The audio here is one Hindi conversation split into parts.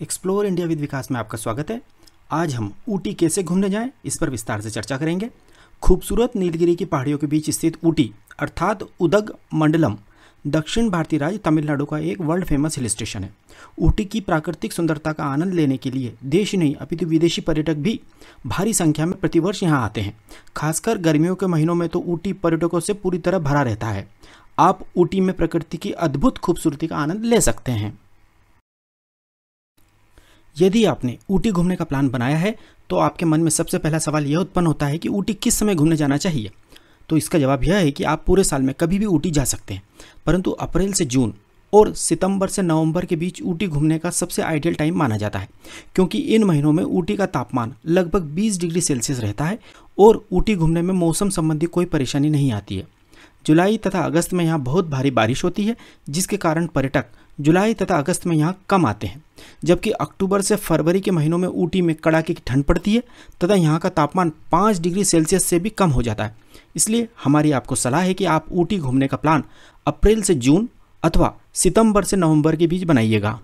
एक्सप्लोर इंडिया विद विकास में आपका स्वागत है। आज हम ऊटी कैसे घूमने जाएं इस पर विस्तार से चर्चा करेंगे। खूबसूरत नीलगिरी की पहाड़ियों के बीच स्थित ऊटी अर्थात उदग मंडलम दक्षिण भारतीय राज्य तमिलनाडु का एक वर्ल्ड फेमस हिल स्टेशन है। ऊटी की प्राकृतिक सुंदरता का आनंद लेने के लिए देश नहीं अपितु विदेशी पर्यटक भी भारी संख्या में प्रतिवर्ष यहाँ आते हैं। खासकर गर्मियों के महीनों में तो ऊटी पर्यटकों से पूरी तरह भरा रहता है। आप ऊटी में प्रकृति की अद्भुत खूबसूरती का आनंद ले सकते हैं। यदि आपने ऊटी घूमने का प्लान बनाया है तो आपके मन में सबसे पहला सवाल यह उत्पन्न होता है कि ऊटी किस समय घूमने जाना चाहिए। तो इसका जवाब यह है कि आप पूरे साल में कभी भी ऊटी जा सकते हैं, परंतु अप्रैल से जून और सितंबर से नवंबर के बीच ऊटी घूमने का सबसे आइडियल टाइम माना जाता है, क्योंकि इन महीनों में ऊटी का तापमान लगभग 20 डिग्री सेल्सियस रहता है और ऊटी घूमने में मौसम संबंधी कोई परेशानी नहीं आती है। जुलाई तथा अगस्त में यहाँ बहुत भारी बारिश होती है, जिसके कारण पर्यटक जुलाई तथा अगस्त में यहाँ कम आते हैं, जबकि अक्टूबर से फरवरी के महीनों में ऊटी में कड़ाके की ठंड पड़ती है तथा यहाँ का तापमान 5 डिग्री सेल्सियस से भी कम हो जाता है। इसलिए हमारी आपको सलाह है कि आप ऊटी घूमने का प्लान अप्रैल से जून अथवा सितंबर से नवंबर के बीच बनाइएगा।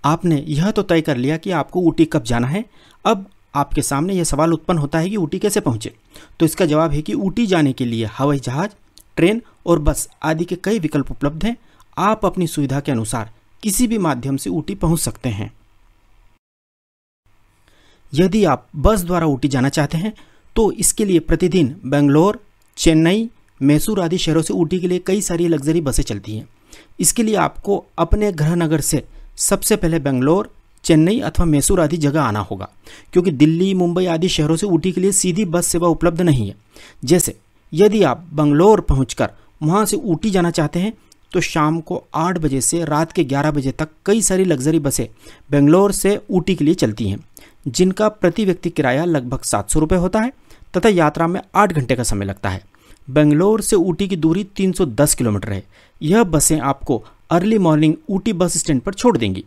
आपने यह तो तय कर लिया कि आपको ऊटी कब जाना है। अब आपके सामने यह सवाल उत्पन्न होता है कि ऊटी कैसे पहुंचे। तो इसका जवाब है कि ऊटी जाने के लिए हवाई जहाज, ट्रेन और बस आदि के कई विकल्प उपलब्ध हैं। आप अपनी सुविधा के अनुसार किसी भी माध्यम से ऊटी पहुंच सकते हैं। यदि आप बस द्वारा ऊटी जाना चाहते हैं तो इसके लिए प्रतिदिन बेंगलोर, चेन्नई, मैसूर आदि शहरों से ऊटी के लिए कई सारी लग्जरी बसें चलती हैं। इसके लिए आपको अपने गृह नगर से सबसे पहले बेंगलोर, चेन्नई अथवा मैसूर आदि जगह आना होगा, क्योंकि दिल्ली, मुंबई आदि शहरों से ऊटी के लिए सीधी बस सेवा उपलब्ध नहीं है। जैसे यदि आप बंगलोर पहुंचकर वहां से ऊटी जाना चाहते हैं तो शाम को 8 बजे से रात के 11 बजे तक कई सारी लग्जरी बसें बेंगलोर से ऊटी के लिए चलती हैं, जिनका प्रति व्यक्ति किराया लगभग 700 रुपये होता है तथा यात्रा में 8 घंटे का समय लगता है। बेंगलोर से ऊटी की दूरी 310 किलोमीटर है। यह बसें आपको early morning Ooty bus stand पर छोड़ देंगी,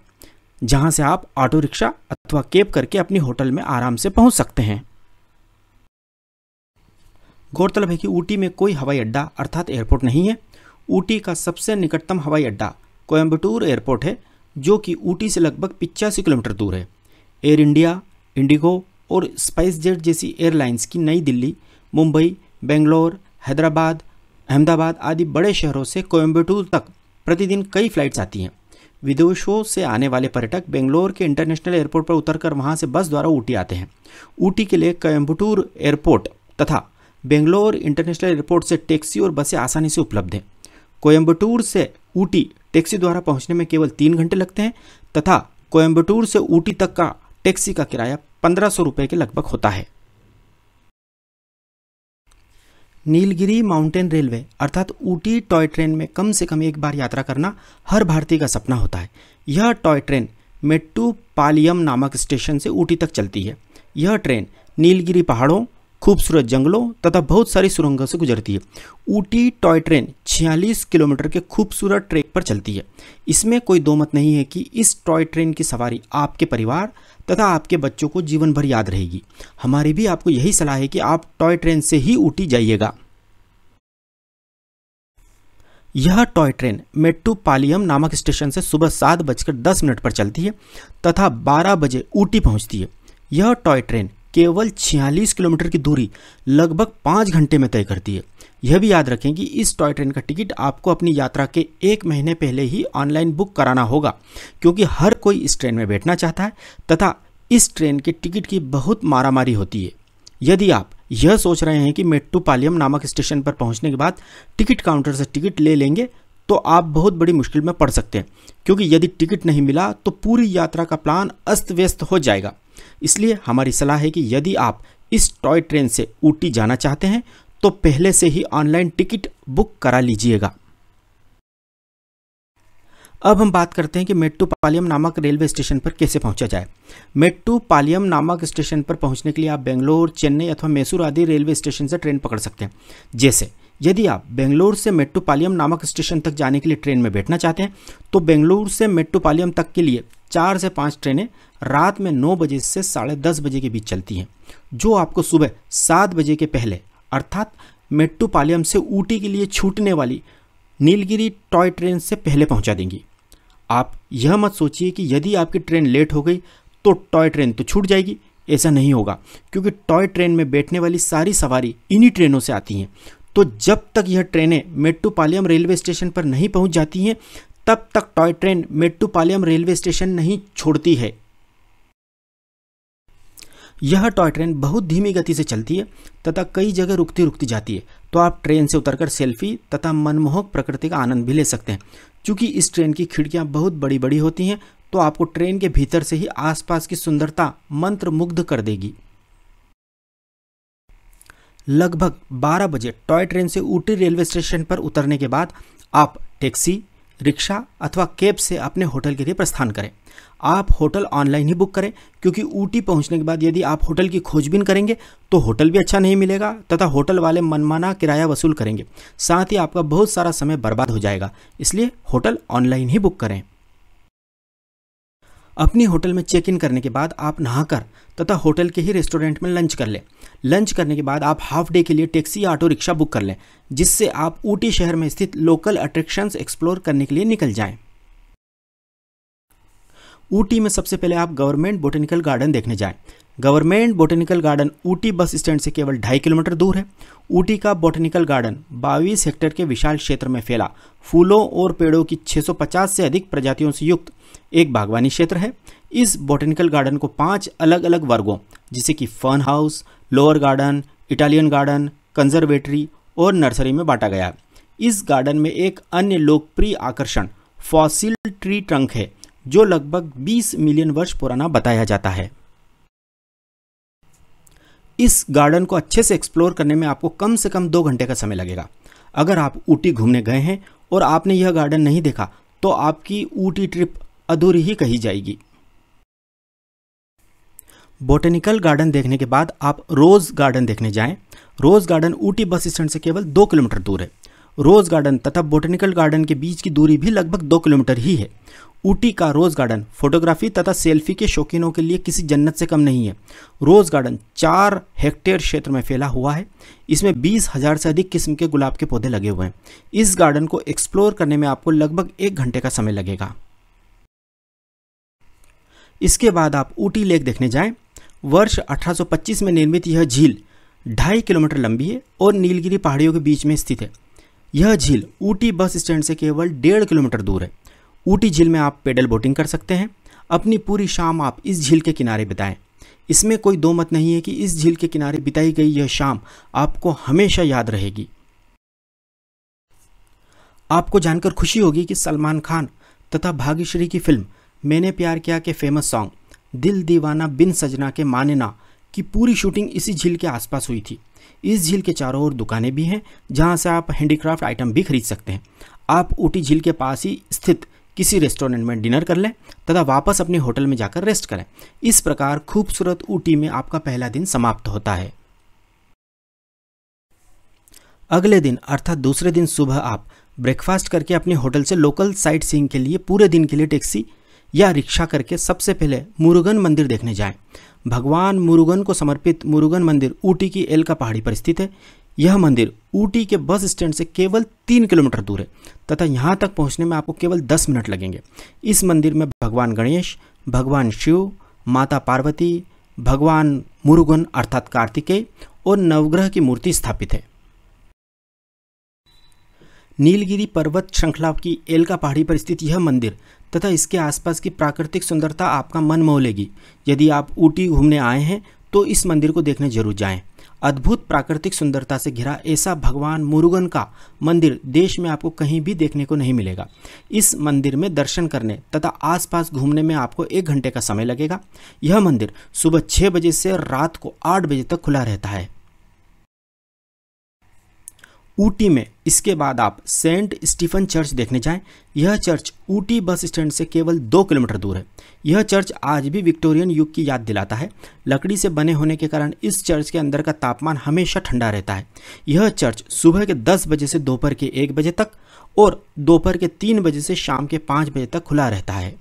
जहां से आप ऑटो रिक्शा अथवा कैब करके अपनी होटल में आराम से पहुंच सकते हैं। गौरतलब है कि ऊटी में कोई हवाई अड्डा अर्थात एयरपोर्ट नहीं है। ऊटी का सबसे निकटतम हवाई अड्डा कोयम्बटूर एयरपोर्ट है, जो कि ऊटी से लगभग 85 किलोमीटर दूर है। एयर इंडिया, इंडिगो और स्पाइस जेट जैसी एयरलाइंस की नई दिल्ली, मुंबई, बेंगलोर, हैदराबाद, अहमदाबाद आदि बड़े शहरों से कोयम्बटूर तक प्रतिदिन कई फ्लाइट्स आती हैं। विदेशों से आने वाले पर्यटक बेंगलोर के इंटरनेशनल एयरपोर्ट पर उतरकर वहां से बस द्वारा ऊटी आते हैं। ऊटी के लिए कोयम्बटूर एयरपोर्ट तथा बेंगलोर इंटरनेशनल एयरपोर्ट से टैक्सी और बसें आसानी से उपलब्ध हैं। कोयम्बटूर से ऊटी टैक्सी द्वारा पहुंचने में केवल 3 घंटे लगते हैं तथा कोयम्बटूर से ऊटी तक का टैक्सी का किराया 1500 रुपये के लगभग होता है। नीलगिरी माउंटेन रेलवे अर्थात ऊटी टॉय ट्रेन में कम से कम एक बार यात्रा करना हर भारतीय का सपना होता है। यह टॉय ट्रेन मेट्टुपालयम नामक स्टेशन से ऊटी तक चलती है। यह ट्रेन नीलगिरी पहाड़ों, खूबसूरत जंगलों तथा बहुत सारी सुरंगों से गुजरती है। ऊटी टॉय ट्रेन 46 किलोमीटर के खूबसूरत ट्रैक पर चलती है। इसमें कोई दो मत नहीं है कि इस टॉय ट्रेन की सवारी आपके परिवार तथा आपके बच्चों को जीवन भर याद रहेगी। हमारी भी आपको यही सलाह है कि आप टॉय ट्रेन से ही ऊटी जाइएगा। यह टॉय ट्रेन मेट्टुपालयम नामक स्टेशन से सुबह 7:10 पर चलती है तथा 12 बजे ऊटी पहुंचती है। यह टॉय ट्रेन केवल 46 किलोमीटर की दूरी लगभग 5 घंटे में तय करती है। यह भी याद रखें कि इस टॉय ट्रेन का टिकट आपको अपनी यात्रा के 1 महीने पहले ही ऑनलाइन बुक कराना होगा, क्योंकि हर कोई इस ट्रेन में बैठना चाहता है तथा इस ट्रेन के टिकट की बहुत मारामारी होती है। यदि आप यह सोच रहे हैं कि मेट्टुपालयम नामक स्टेशन पर पहुंचने के बाद टिकट काउंटर से टिकट ले लेंगे तो आप बहुत बड़ी मुश्किल में पड़ सकते हैं, क्योंकि यदि टिकट नहीं मिला तो पूरी यात्रा का प्लान अस्त व्यस्त हो जाएगा। इसलिए हमारी सलाह है कि यदि आप इस टॉय ट्रेन से ऊटी जाना चाहते हैं तो पहले से ही ऑनलाइन टिकट बुक करा लीजिएगा। अब हम बात करते हैं कि मेट्टुपालयम नामक रेलवे स्टेशन पर कैसे पहुंचा जाए। मेट्टुपालयम नामक स्टेशन पर पहुंचने के लिए आप बेंगलोर, चेन्नई अथवा मैसूर आदि रेलवे स्टेशन से ट्रेन पकड़ सकते हैं। जैसे यदि आप बेंगलोर से मेट्टुपालयम नामक स्टेशन तक जाने के लिए ट्रेन में बैठना चाहते हैं तो बेंगलोर से मेट्टुपालयम तक के लिए 4 से 5 ट्रेनें रात में 9 बजे से 10:30 बजे के बीच चलती हैं, जो आपको सुबह 7 बजे के पहले अर्थात मेट्टुपालयम से ऊटी के लिए छूटने वाली नीलगिरी टॉय ट्रेन से पहले पहुंचा देंगी। आप यह मत सोचिए कि यदि आपकी ट्रेन लेट हो गई तो टॉय ट्रेन तो छूट जाएगी। ऐसा नहीं होगा, क्योंकि टॉय ट्रेन में बैठने वाली सारी सवारी इन्हीं ट्रेनों से आती हैं। तो जब तक यह ट्रेनें मेट्टुपालयम रेलवे स्टेशन पर नहीं पहुंच जाती हैं, तब तक toy train Mettupalayam railway station नहीं छोड़ती है। यह टॉय ट्रेन बहुत धीमी गति से चलती है तथा कई जगह रुकती रुकती जाती है, तो आप ट्रेन से उतरकर सेल्फी तथा मनमोहक प्रकृति का आनंद भी ले सकते हैं। चूँकि इस ट्रेन की खिड़कियाँ बहुत बड़ी बड़ी होती हैं, तो आपको ट्रेन के भीतर से ही आसपास की सुंदरता मंत्रमुग्ध कर देगी। लगभग 12 बजे टॉय ट्रेन से ऊटी रेलवे स्टेशन पर उतरने के बाद आप टैक्सी, रिक्शा अथवा कैब से अपने होटल के लिए प्रस्थान करें। आप होटल ऑनलाइन ही बुक करें, क्योंकि ऊटी पहुंचने के बाद यदि आप होटल की खोजबीन करेंगे तो होटल भी अच्छा नहीं मिलेगा तथा होटल वाले मनमाना किराया वसूल करेंगे। साथ ही आपका बहुत सारा समय बर्बाद हो जाएगा, इसलिए होटल ऑनलाइन ही बुक करें। अपनी होटल में चेक इन करने के बाद आप नहाकर तथा होटल के ही रेस्टोरेंट में लंच कर लें। लंच करने के बाद आप हाफ डे के लिए टैक्सी या ऑटो रिक्शा बुक कर लें, जिससे आप ऊटी शहर में स्थित लोकल अट्रैक्शंस एक्सप्लोर करने के लिए निकल जाएं। ऊटी में सबसे पहले आप गवर्नमेंट बोटेनिकल गार्डन देखने जाएं। Government botanical garden Ooty bus stand से केवल 2.5 किलोमीटर दूर है। ऊटी का बोटेनिकल गार्डन 22 हेक्टेयर के विशाल क्षेत्र में फैला फूलों और पेड़ों की 650 से अधिक प्रजातियों से युक्त एक बागवानी क्षेत्र है। इस बोटेनिकल गार्डन को 5 अलग अलग वर्गों, जैसे कि fun house, lower garden, Italian garden, conservatory और नर्सरी में बांटा गया है। इस गार्डन में एक अन्य लोकप्रिय आकर्षण फॉसिल ट्री ट्रंक है, जो लगभग 20 मिलियन वर्ष पुराना बताया जाता है। इस गार्डन को अच्छे से एक्सप्लोर करने में आपको कम से कम 2 घंटे का समय लगेगा। अगर आप ऊटी घूमने गए हैं और आपने यह गार्डन नहीं देखा, तो आपकी ऊटी ट्रिप अधूरी ही कही जाएगी। बोटेनिकल गार्डन देखने के बाद आप रोज गार्डन देखने जाएं। रोज गार्डन ऊटी बस स्टैंड से केवल 2 किलोमीटर दूर है। रोज गार्डन तथा बोटेनिकल गार्डन के बीच की दूरी भी लगभग 2 किलोमीटर ही है। ऊटी का रोज गार्डन फोटोग्राफी तथा सेल्फी के शौकीनों के लिए किसी जन्नत से कम नहीं है। रोज गार्डन 4 हेक्टेयर क्षेत्र में फैला हुआ है। इसमें 20,000 से अधिक किस्म के गुलाब के पौधे लगे हुए हैं। इस गार्डन को एक्सप्लोर करने में आपको लगभग 1 घंटे का समय लगेगा। इसके बाद आप ऊटी लेक देखने जाएं। वर्ष 1825 में निर्मित यह झील 2.5 किलोमीटर लंबी है और नीलगिरी पहाड़ियों के बीच में स्थित है। यह झील ऊटी बस स्टैंड से केवल 1.5 किलोमीटर दूर है। ऊटी झील में आप पेडल बोटिंग कर सकते हैं। अपनी पूरी शाम आप इस झील के किनारे बिताएं। इसमें कोई दो मत नहीं है कि इस झील के किनारे बिताई गई यह शाम आपको हमेशा याद रहेगी। आपको जानकर खुशी होगी कि सलमान खान तथा भाग्यश्री की फिल्म मैंने प्यार किया के फेमस सॉन्ग दिल दीवाना बिन सजना के माने ना की पूरी शूटिंग इसी झील के आसपास हुई थी। इस झील के चारों ओर दुकानें भी हैं, जहां से आप हैंडीक्राफ्ट आइटम भी खरीद सकते हैं। आप ऊटी झील के पास ही स्थित किसी रेस्टोरेंट में डिनर कर लें तथा वापस अपने होटल में जाकर रेस्ट करें। इस प्रकार खूबसूरत ऊटी में आपका पहला दिन समाप्त होता है। अगले दिन अर्थात दूसरे दिन सुबह आप ब्रेकफास्ट करके अपने होटल से लोकल साइट सीइंग के लिए पूरे दिन के लिए टैक्सी या रिक्शा करके सबसे पहले मुरुगन मंदिर देखने जाएं। भगवान मुरुगन को समर्पित मुरुगन मंदिर ऊटी की एलका पहाड़ी पर स्थित है। यह मंदिर ऊटी के बस स्टैंड से केवल 3 किलोमीटर दूर है तथा यहाँ तक पहुँचने में आपको केवल 10 मिनट लगेंगे। इस मंदिर में भगवान गणेश, भगवान शिव, माता पार्वती, भगवान मुरुगन अर्थात कार्तिकेय और नवग्रह की मूर्ति स्थापित है। नीलगिरी पर्वत श्रृंखला की एलका पहाड़ी पर स्थित यह मंदिर तथा इसके आसपास की प्राकृतिक सुंदरता आपका मन मोह लेगी। यदि आप ऊटी घूमने आए हैं तो इस मंदिर को देखने जरूर जाएं। अद्भुत प्राकृतिक सुंदरता से घिरा ऐसा भगवान मुरुगन का मंदिर देश में आपको कहीं भी देखने को नहीं मिलेगा। इस मंदिर में दर्शन करने तथा आसपास घूमने में आपको 1 घंटे का समय लगेगा। यह मंदिर सुबह 6 बजे से रात को 8 बजे तक खुला रहता है। ऊटी में इसके बाद आप सेंट स्टीफन चर्च देखने जाएं। यह चर्च ऊटी बस स्टैंड से केवल 2 किलोमीटर दूर है। यह चर्च आज भी विक्टोरियन युग की याद दिलाता है। लकड़ी से बने होने के कारण इस चर्च के अंदर का तापमान हमेशा ठंडा रहता है। यह चर्च सुबह के 10 बजे से दोपहर के 1 बजे तक और दोपहर के 3 बजे से शाम के 5 बजे तक खुला रहता है।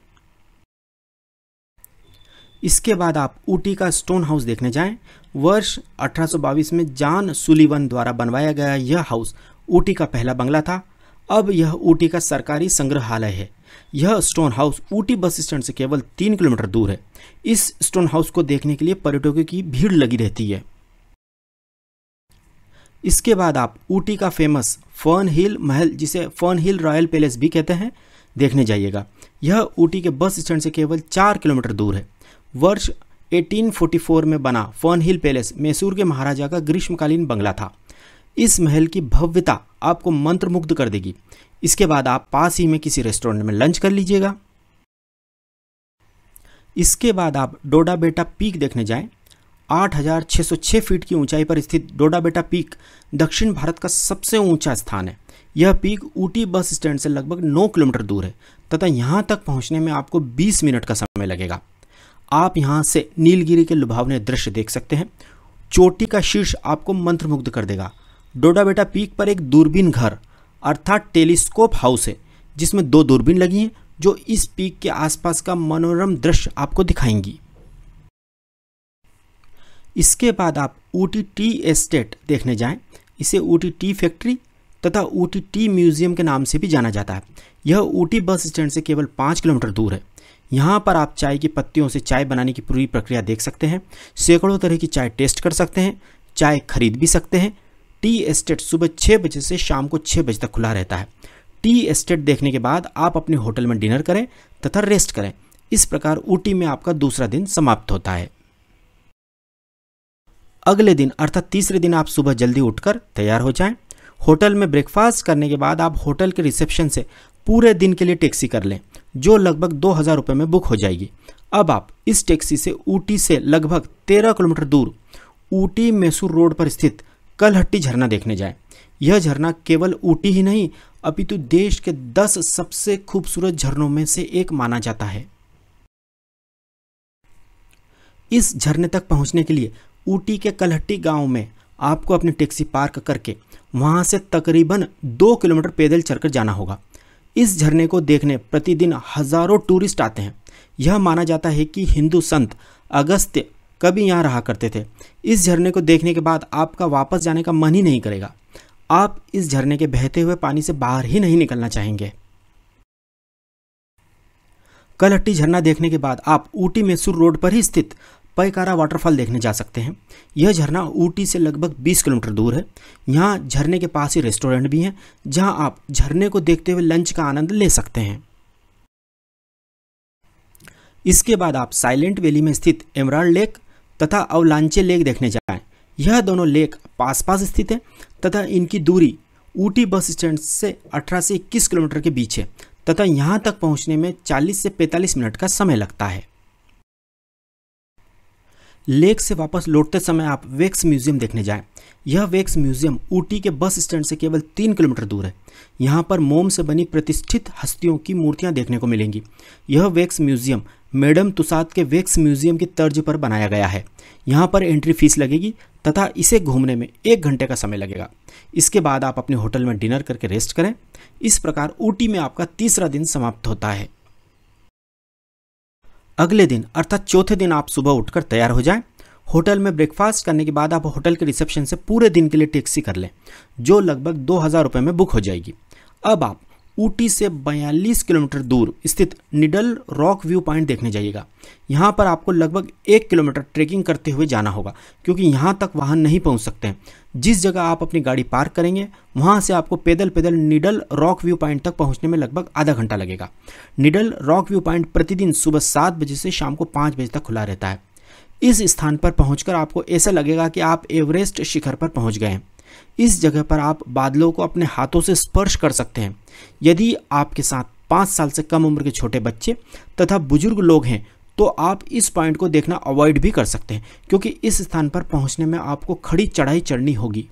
इसके बाद आप ऊटी का स्टोन हाउस देखने जाएं। वर्ष 1822 में जॉन सुलिवन द्वारा बनवाया गया यह हाउस ऊटी का पहला बंगला था। अब यह ऊटी का सरकारी संग्रहालय है। यह stone house Ooty bus stand से केवल 3 किलोमीटर दूर है। इस स्टोन हाउस को देखने के लिए पर्यटकों की भीड़ लगी रहती है। इसके बाद आप ऊटी का फेमस फर्न हिल महल, जिसे फर्न हिल रॉयल पैलेस भी कहते हैं, देखने जाइएगा। यह ऊटी के बस स्टैंड से केवल 4 किलोमीटर दूर है। वर्ष 1844 में बना फर्न हिल पैलेस मैसूर के महाराजा का ग्रीष्मकालीन बंगला था। इस महल की भव्यता आपको मंत्रमुग्ध कर देगी। इसके बाद आप पास ही में किसी रेस्टोरेंट में लंच कर लीजिएगा। इसके बाद आप डोडा बेटा पीक देखने जाएं। 8,606 फीट की ऊंचाई पर स्थित डोडा बेटा पीक दक्षिण भारत का सबसे ऊंचा स्थान है। यह पीक ऊटी बस स्टैंड से लगभग 9 किलोमीटर दूर है तथा यहाँ तक पहुँचने में आपको 20 मिनट का समय लगेगा। आप यहाँ से नीलगिरी के लुभावने दृश्य देख सकते हैं। चोटी का शीर्ष आपको मंत्रमुग्ध कर देगा। डोडा बेटा पीक पर एक दूरबीन घर अर्थात टेलीस्कोप हाउस है, जिसमें 2 दूरबीन लगी हैं जो इस पीक के आसपास का मनोरम दृश्य आपको दिखाएंगी। इसके बाद आप ऊटी टी एस्टेट देखने जाएं। इसे ऊटी टी फैक्ट्री तथा ऊटी टी म्यूजियम के नाम से भी जाना जाता है। यह ऊटी बस स्टैंड से केवल 5 किलोमीटर दूर है। यहाँ पर आप चाय की पत्तियों से चाय बनाने की पूरी प्रक्रिया देख सकते हैं। सैकड़ों तरह की चाय टेस्ट कर सकते हैं, चाय खरीद भी सकते हैं। टी एस्टेट सुबह 6 बजे से शाम को 6 बजे तक खुला रहता है। टी एस्टेट देखने के बाद आप अपने होटल में डिनर करें तथा रेस्ट करें। इस प्रकार ऊटी में आपका दूसरा दिन समाप्त होता है। अगले दिन अर्थात तीसरे दिन आप सुबह जल्दी उठकर तैयार हो जाएं। होटल में ब्रेकफास्ट करने के बाद आप होटल के रिसेप्शन से पूरे दिन के लिए टैक्सी कर लें, जो लगभग 2,000 रुपये में बुक हो जाएगी। अब आप इस टैक्सी से ऊटी से लगभग 13 किलोमीटर दूर ऊटी मैसूर रोड पर स्थित कलहट्टी झरना देखने जाएं। यह झरना केवल ऊटी ही नहीं अपितु देश के 10 सबसे खूबसूरत झरनों में से एक माना जाता है। इस झरने तक पहुंचने के लिए ऊटी के कलहट्टी गांव में आपको अपनी टैक्सी पार्क करके वहां से तकरीबन 2 किलोमीटर पैदल चलकर जाना होगा। इस झरने को देखने प्रतिदिन हजारों टूरिस्ट आते हैं। यह माना जाता है कि हिंदू संत अगस्त्य कभी यहाँ रहा करते थे। इस झरने को देखने के बाद आपका वापस जाने का मन ही नहीं करेगा। आप इस झरने के बहते हुए पानी से बाहर ही नहीं निकलना चाहेंगे। कलहट्टी झरना देखने के बाद आप ऊटी मैसूर रोड पर ही स्थित पैकारा वाटरफॉल देखने जा सकते हैं। यह झरना ऊटी से लगभग 20 किलोमीटर दूर है। यहाँ झरने के पास ही रेस्टोरेंट भी हैं, जहां आप झरने को देखते हुए लंच का आनंद ले सकते हैं। इसके बाद आप साइलेंट वैली में स्थित एमराल्ड लेक तथा अवलांचे लेक देखने जाएं। यह दोनों लेक पास पास स्थित हैं तथा इनकी दूरी ऊटी बस स्टैंड से 18 से 21 किलोमीटर के बीच है तथा यहाँ तक पहुँचने में 40 से 45 मिनट का समय लगता है। लेक से वापस लौटते समय आप वैक्स म्यूजियम देखने जाएं। यह वैक्स म्यूजियम ऊटी के बस स्टैंड से केवल 3 किलोमीटर दूर है। यहाँ पर मोम से बनी प्रतिष्ठित हस्तियों की मूर्तियाँ देखने को मिलेंगी। यह वैक्स म्यूजियम मैडम तुसाद के वैक्स म्यूजियम की तर्ज पर बनाया गया है। यहाँ पर एंट्री फीस लगेगी तथा इसे घूमने में 1 घंटे का समय लगेगा। इसके बाद आप अपने होटल में डिनर करके रेस्ट करें। इस प्रकार ऊटी में आपका तीसरा दिन समाप्त होता है। अगले दिन अर्थात चौथे दिन आप सुबह उठकर तैयार हो जाएं। होटल में ब्रेकफास्ट करने के बाद आप होटल के रिसेप्शन से पूरे दिन के लिए टैक्सी कर लें, जो लगभग 2,000 रुपये में बुक हो जाएगी। अब आप ऊटी से 42 किलोमीटर दूर स्थित निडल रॉक व्यू पॉइंट देखने जाइएगा। यहाँ पर आपको लगभग 1 किलोमीटर ट्रेकिंग करते हुए जाना होगा, क्योंकि यहाँ तक वाहन नहीं पहुँच सकते हैं। जिस जगह आप अपनी गाड़ी पार्क करेंगे वहाँ से आपको पैदल पैदल निडल रॉक व्यू पॉइंट तक पहुँचने में लगभग आधा घंटा लगेगा। निडल रॉक व्यू पॉइंट प्रतिदिन सुबह 7 बजे से शाम को 5 बजे तक खुला रहता है। इस स्थान पर पहुंचकर आपको ऐसा लगेगा कि आप एवरेस्ट शिखर पर पहुंच गए हैं। इस जगह पर आप बादलों को अपने हाथों से स्पर्श कर सकते हैं। यदि आपके साथ 5 साल से कम उम्र के छोटे बच्चे तथा बुजुर्ग लोग हैं तो आप इस पॉइंट को देखना अवॉइड भी कर सकते हैं, क्योंकि इस स्थान पर पहुंचने में आपको खड़ी चढ़ाई चढ़नी होगी।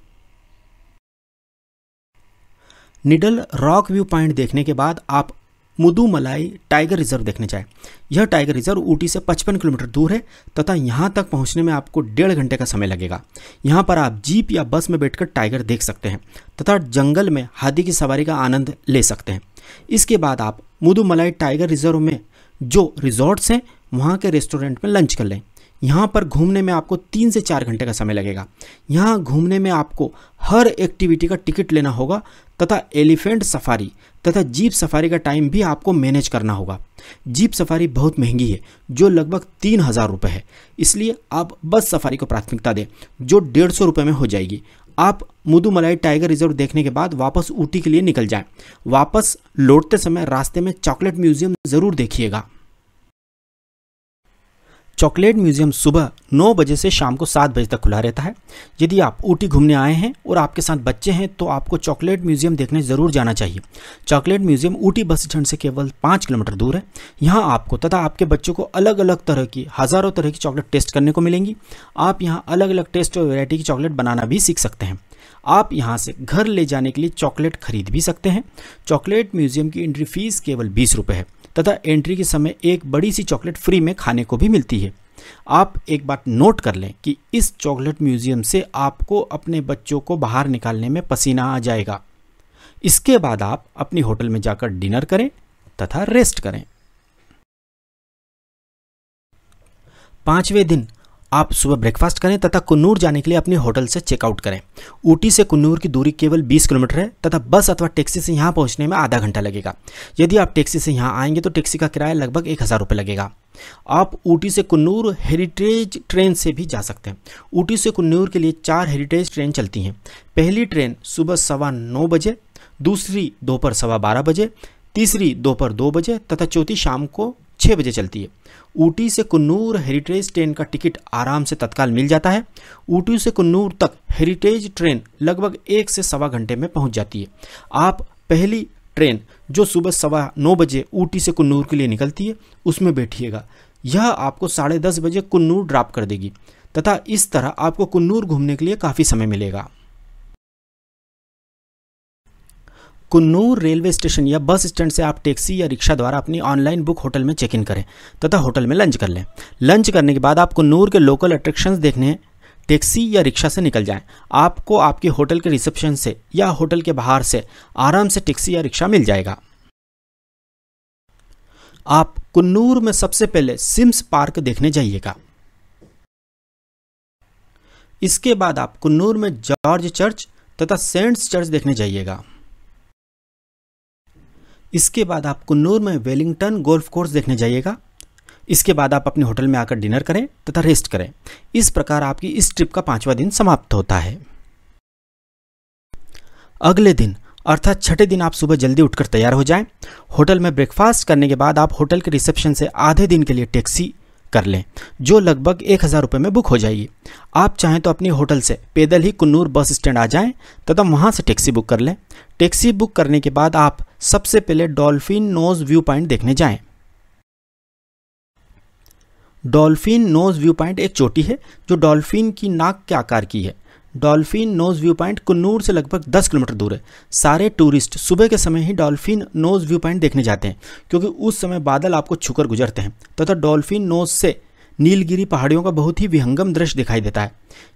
निडल रॉक व्यू पॉइंट देखने के बाद आप मुदुमलाई टाइगर रिजर्व देखने जाएं। यह टाइगर रिजर्व ऊटी से 55 किलोमीटर दूर है तथा यहाँ तक पहुँचने में आपको 1.5 घंटे का समय लगेगा। यहाँ पर आप जीप या बस में बैठकर टाइगर देख सकते हैं तथा जंगल में हाथी की सवारी का आनंद ले सकते हैं। इसके बाद आप मुदुमलाई टाइगर रिजर्व में जो रिजॉर्ट्स हैं वहाँ के रेस्टोरेंट में लंच कर लें। यहाँ पर घूमने में आपको 3 से 4 घंटे का समय लगेगा। यहाँ घूमने में आपको हर एक्टिविटी का टिकट लेना होगा तथा एलिफेंट सफारी तथा जीप सफारी का टाइम भी आपको मैनेज करना होगा। जीप सफारी बहुत महंगी है, जो लगभग 3000 रुपये है, इसलिए आप बस सफारी को प्राथमिकता दें, जो 150 रुपये में हो जाएगी। आप मुदुमलाई टाइगर रिजर्व देखने के बाद वापस ऊटी के लिए निकल जाएं। वापस लौटते समय रास्ते में चॉकलेट म्यूजियम जरूर देखिएगा। चॉकलेट म्यूजियम सुबह 9 बजे से शाम को 7 बजे तक खुला रहता है। यदि आप ऊटी घूमने आए हैं और आपके साथ बच्चे हैं तो आपको चॉकलेट म्यूजियम देखने ज़रूर जाना चाहिए। Chocolate museum Ooty bus stand से केवल 5 किलोमीटर दूर है। यहाँ आपको तथा आपके बच्चों को अलग अलग तरह की हज़ारों तरह की चॉकलेट टेस्ट करने को मिलेंगी। आप यहाँ अलग अलग टेस्ट और वैरायटी की चॉकलेट बनाना भी सीख सकते हैं। आप यहाँ से घर ले जाने के लिए चॉकलेट खरीद भी सकते हैं। चॉकलेट म्यूजियम की एंट्री फीस केवल 20 रुपये है तथा एंट्री के समय एक बड़ी सी चॉकलेट फ्री में खाने को भी मिलती है। आप एक बात नोट कर लें कि इस चॉकलेट म्यूजियम से आपको अपने बच्चों को बाहर निकालने में पसीना आ जाएगा। इसके बाद आप अपनी होटल में जाकर डिनर करें तथा रेस्ट करें। 5वें दिन आप सुबह ब्रेकफास्ट करें तथा कुन्नूर जाने के लिए अपने होटल से चेकआउट करें। ऊटी से कुन्नूर की दूरी केवल 20 किलोमीटर है तथा बस अथवा टैक्सी से यहाँ पहुँचने में आधा घंटा लगेगा। यदि आप टैक्सी से यहाँ आएंगे तो टैक्सी का किराया लगभग 1000 रुपये लगेगा। आप ऊटी से कुन्नूर हेरिटेज ट्रेन से भी जा सकते हैं। ऊटी से कुन्नूर के लिए 4 हेरिटेज ट्रेन चलती हैं। पहली ट्रेन सुबह 9:15 बजे, दूसरी दोपहर 12:15 बजे, तीसरी दोपहर 2 बजे तथा चौथी शाम को 6 बजे चलती है। ऊटी से कुन्नूर हेरिटेज ट्रेन का टिकट आराम से तत्काल मिल जाता है। ऊटी से कुन्नूर तक हेरिटेज ट्रेन लगभग 1 से सवा घंटे में पहुंच जाती है। आप पहली ट्रेन जो सुबह 9:15 बजे ऊटी से कुन्नूर के लिए निकलती है उसमें बैठिएगा। यह आपको 10:30 बजे कुन्नूर ड्रॉप कर देगी तथा इस तरह आपको कुन्नूर घूमने के लिए काफ़ी समय मिलेगा। कुन्नूर रेलवे स्टेशन या बस स्टैंड से आप टैक्सी या रिक्शा द्वारा अपनी ऑनलाइन बुक होटल में चेक इन करें तथा होटल में लंच कर लें। लंच करने के बाद आप कुन्नूर के लोकल अट्रैक्शंस देखने टैक्सी या रिक्शा से निकल जाएं। आपको आपके होटल के रिसेप्शन से या होटल के बाहर से आराम से टैक्सी या रिक्शा मिल जाएगा। आप कुन्नूर में सबसे पहले सिम्स पार्क देखने जाइएगा। इसके बाद आप कुन्नूर में जॉर्ज चर्च तथा सेंट्स चर्च देखने जाइएगा। इसके बाद आप कुन्नूर में वेलिंगटन गोल्फ कोर्स देखने जाइएगा। इसके बाद आप अपने होटल में आकर डिनर करें तथा रेस्ट करें। इस प्रकार आपकी इस ट्रिप का 5वां दिन समाप्त होता है। अगले दिन अर्थात 6ठे दिन आप सुबह जल्दी उठकर तैयार हो जाएं। होटल में ब्रेकफास्ट करने के बाद आप होटल के रिसेप्शन से आधे दिन के लिए टैक्सी कर लें, जो लगभग 1000 रुपये में बुक हो जाएगी। आप चाहें तो अपने होटल से पैदल ही कुन्नूर बस स्टैंड आ जाएं तथा वहां से टैक्सी बुक कर लें। टैक्सी बुक करने के बाद आप सबसे पहले डॉल्फिन नोज व्यू पॉइंट देखने जाएं। डॉल्फिन नोज व्यू पॉइंट एक चोटी है जो डॉल्फिन की नाक के आकार की है। Dolphin nose view point Coonoor से लगभग 10 किलोमीटर दूर है। सारे टूरिस्ट सुबह के समय ही डॉल्फिन नोज व्यू पॉइंट देखने जाते हैं क्योंकि उस समय बादल आपको छूकर गुजरते हैं तथा डॉल्फिन नोज से नीलगिरी पहाड़ियों का बहुत ही विहंगम दृश्य दिखाई देता है।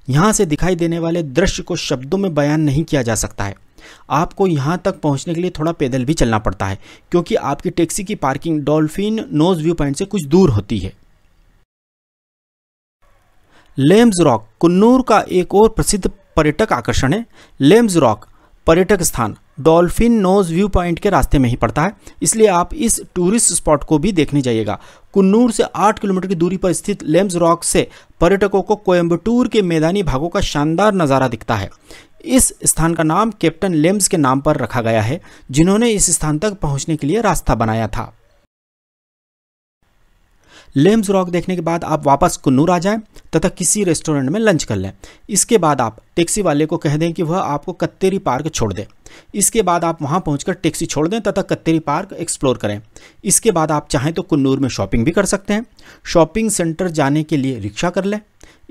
यहाँ से दिखाई देने वाले दृश्य को शब्दों में बयान नहीं किया जा सकता है। आपको यहाँ तक पहुँचने के लिए थोड़ा पैदल भी चलना पड़ता है क्योंकि आपकी टैक्सी की parking dolphin nose view point से कुछ दूर होती है। लेम्स रॉक कुन्नूर का एक और प्रसिद्ध पर्यटक आकर्षण है। लेम्स रॉक पर्यटक स्थान डॉल्फिन नोज व्यू पॉइंट के रास्ते में ही पड़ता है, इसलिए आप इस टूरिस्ट स्पॉट को भी देखने जाइएगा। कुन्नूर से 8 किलोमीटर की दूरी पर स्थित लेम्स रॉक से पर्यटकों को कोयम्बटूर के मैदानी भागों का शानदार नज़ारा दिखता है। इस स्थान का नाम कैप्टन लेम्स के नाम पर रखा गया है, जिन्होंने इस स्थान तक पहुंचने के लिए रास्ता बनाया था। लेम्स रॉक देखने के बाद आप वापस कुन्नूर आ जाएं तथा किसी रेस्टोरेंट में लंच कर लें। इसके बाद आप टैक्सी वाले को कह दें कि वह आपको कत्तेरी पार्क छोड़ दे। इसके बाद आप वहां पहुंचकर टैक्सी छोड़ दें तथा कत्तेरी पार्क एक्सप्लोर करें। इसके बाद आप चाहें तो कुन्नूर में शॉपिंग भी कर सकते हैं। शॉपिंग सेंटर जाने के लिए रिक्शा कर लें।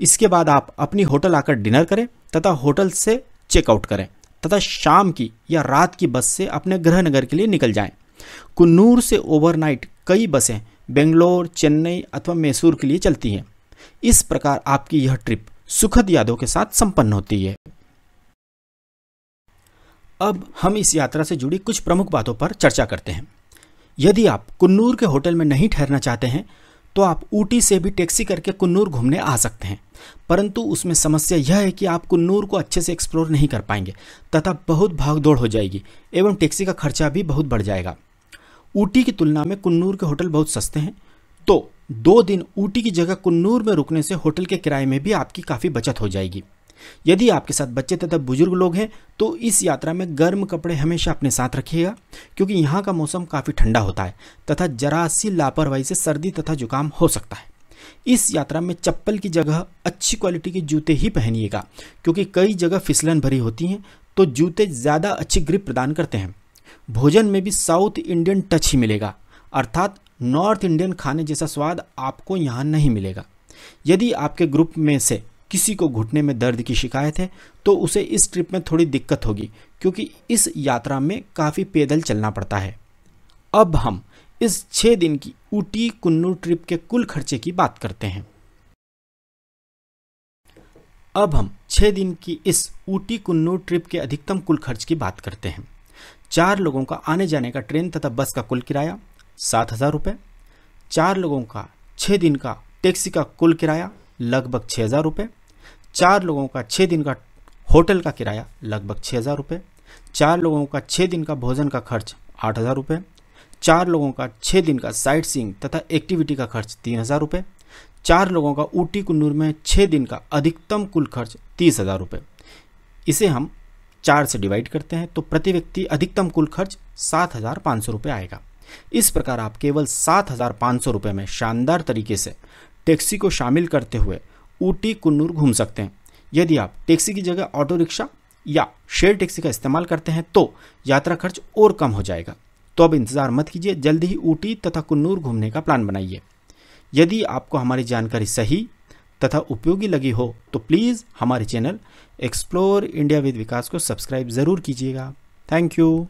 इसके बाद आप अपनी होटल आकर डिनर करें तथा होटल से चेकआउट करें तथा शाम की या रात की बस से अपने गृह नगर के लिए निकल जाएं। कुन्नूर से ओवरनाइट कई बसें बेंगलोर, चेन्नई अथवा मैसूर के लिए चलती हैं। इस प्रकार आपकी यह ट्रिप सुखद यादों के साथ संपन्न होती है। अब हम इस यात्रा से जुड़ी कुछ प्रमुख बातों पर चर्चा करते हैं। यदि आप कुन्नूर के होटल में नहीं ठहरना चाहते हैं तो आप ऊटी से भी टैक्सी करके कुन्नूर घूमने आ सकते हैं, परंतु उसमें समस्या यह है कि आप कुन्नूर को अच्छे से एक्सप्लोर नहीं कर पाएंगे तथा बहुत भागदौड़ हो जाएगी एवं टैक्सी का खर्चा भी बहुत बढ़ जाएगा। ऊटी की तुलना में कुन्नूर के होटल बहुत सस्ते हैं, तो 2 दिन ऊटी की जगह कुन्नूर में रुकने से होटल के किराए में भी आपकी काफ़ी बचत हो जाएगी। यदि आपके साथ बच्चे तथा बुजुर्ग लोग हैं तो इस यात्रा में गर्म कपड़े हमेशा अपने साथ रखिएगा, क्योंकि यहाँ का मौसम काफ़ी ठंडा होता है तथा जरा सी लापरवाही से सर्दी तथा जुकाम हो सकता है। इस यात्रा में चप्पल की जगह अच्छी क्वालिटी के जूते ही पहनिएगा, क्योंकि कई जगह फिसलन भरी होती हैं, तो जूते ज़्यादा अच्छी ग्रिप प्रदान करते हैं। भोजन में भी साउथ इंडियन टच ही मिलेगा, अर्थात नॉर्थ इंडियन खाने जैसा स्वाद आपको यहाँ नहीं मिलेगा। यदि आपके ग्रुप में से किसी को घुटने में दर्द की शिकायत है तो उसे इस ट्रिप में थोड़ी दिक्कत होगी, क्योंकि इस यात्रा में काफ़ी पैदल चलना पड़ता है। अब हम इस 6 दिन की ऊटी कुन्नूर ट्रिप के कुल खर्चे की बात करते हैं। अब हम 6 दिन की इस ऊटी कुन्नूर ट्रिप के अधिकतम कुल खर्च की बात करते हैं। 4 लोगों का आने जाने का ट्रेन तथा बस का कुल किराया 7,000 रुपये। 4 लोगों का 6 दिन का टैक्सी का कुल किराया लगभग 6,000 रुपये। 4 लोगों का 6 दिन का होटल का किराया लगभग 6,000 रुपये। 4 लोगों का 6 दिन का भोजन का खर्च 8,000 रुपये। 4 लोगों का 6 दिन का साइट सीइंग तथा एक्टिविटी का खर्च 3,000 रुपये। 4 लोगों का ऊटी कुन्नूर में 6 दिन का अधिकतम कुल खर्च 30,000 रुपये। इसे हम 4 से डिवाइड करते हैं तो प्रति व्यक्ति अधिकतम कुल खर्च 7,500 रुपये आएगा। इस प्रकार आप केवल 7,500 रुपये में शानदार तरीके से टैक्सी को शामिल करते हुए ऊटी कुन्नूर घूम सकते हैं। यदि आप टैक्सी की जगह ऑटो रिक्शा या शेयर टैक्सी का इस्तेमाल करते हैं तो यात्रा खर्च और कम हो जाएगा। तो अब इंतज़ार मत कीजिए, जल्दी ही ऊटी तथा कुन्नूर घूमने का प्लान बनाइए। यदि आपको हमारी जानकारी सही तथा उपयोगी लगी हो तो प्लीज़ हमारे चैनल एक्सप्लोर इंडिया विद विकास को सब्सक्राइब ज़रूर कीजिएगा। Thank you.